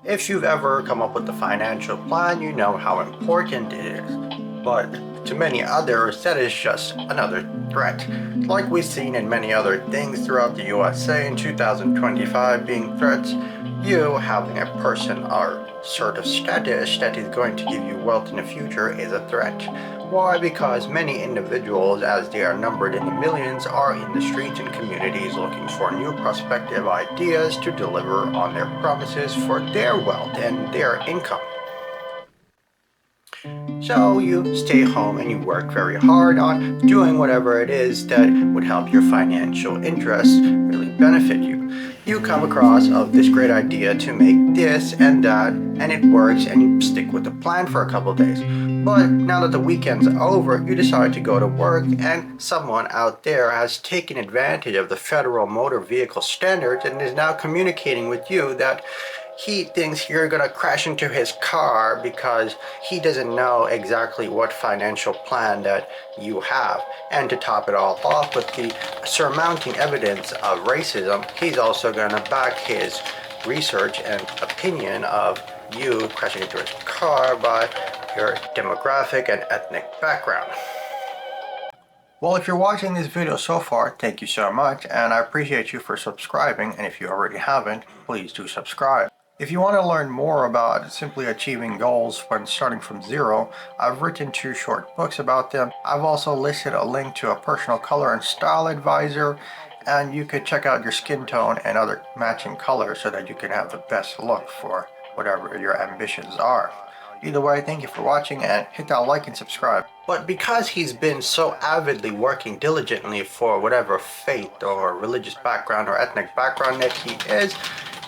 If you've ever come up with a financial plan, you know how important it is. But to many others, that is just another threat. Like we've seen in many other things throughout the USA in 2025 being threats, you having a person or sort of status that is going to give you wealth in the future is a threat. Why? Because many individuals, as they are numbered in the millions, are in the streets and communities looking for new prospective ideas to deliver on their promises for their wealth and their income. So you stay home and you work very hard on doing whatever it is that would help your financial interests really benefit you. You come across of this great idea to make this and that, and it works, and you stick with the plan for a couple of days. But now that the weekend's over, you decide to go to work, and someone out there has taken advantage of the federal motor vehicle standards and is now communicating with you that he thinks you're going to crash into his car because he doesn't know exactly what financial plan that you have. And to top it all off with the surmounting evidence of racism, he's also going to back his research and opinion of you crashing into his car by your demographic and ethnic background. Well, if you're watching this video so far, thank you so much, and I appreciate you for subscribing, and if you already haven't, please do subscribe. If you want to learn more about simply achieving goals when starting from zero, I've written 2 short books about them. I've also listed a link to a personal color and style advisor, and you could check out your skin tone and other matching colors so that you can have the best look for whatever your ambitions are. Either way, thank you for watching, and hit that like and subscribe. But because he's been so avidly working diligently for whatever faith or religious background or ethnic background that he is,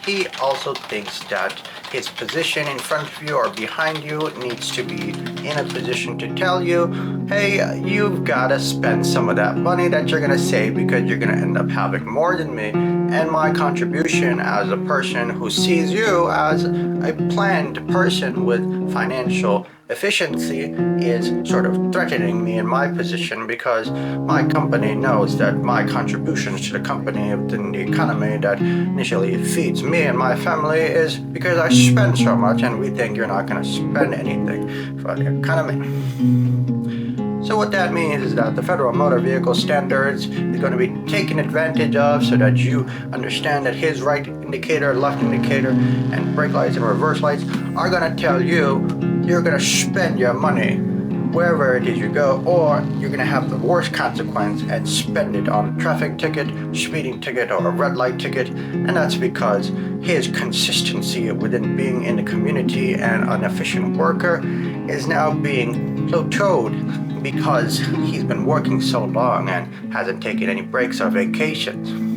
he also thinks that his position in front of you or behind you needs to be in a position to tell you, hey, you've got to spend some of that money that you're going to save because you're going to end up having more than me. And my contribution as a person who sees you as a planned person with financial efficiency is sort of threatening me in my position because my company knows that my contributions to the company within the economy that initially feeds me and my family is because I spend so much, and we think you're not going to spend anything for the economy. So what that means is that the federal motor vehicle standards is going to be taken advantage of so that you understand that his right indicator, left indicator, and brake lights and reverse lights are going to tell you you're going to spend your money wherever it is you go, or you're going to have the worst consequence and spend it on a traffic ticket, speeding ticket, or a red light ticket. And that's because his consistency within being in the community and an efficient worker is now being plateaued because he's been working so long and hasn't taken any breaks or vacations.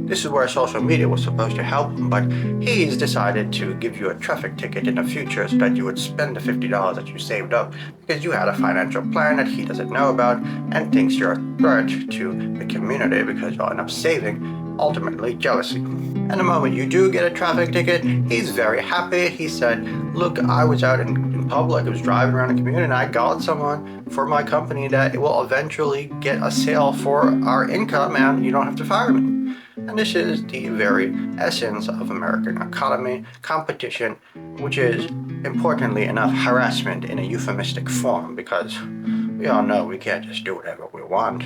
This is where social media was supposed to help him, but he's decided to give you a traffic ticket in the future so that you would spend the $50 that you saved up because you had a financial plan that he doesn't know about and thinks you're a threat to the community because you'll end up saving, ultimately jealousy. And the moment you do get a traffic ticket, he's very happy. He said, look, I was out in public, I was driving around the community, and I got someone for my company that will eventually get a sale for our income and you don't have to fire me. And this is the very essence of American economy, competition, which is, importantly enough, harassment in a euphemistic form, because we all know we can't just do whatever we want.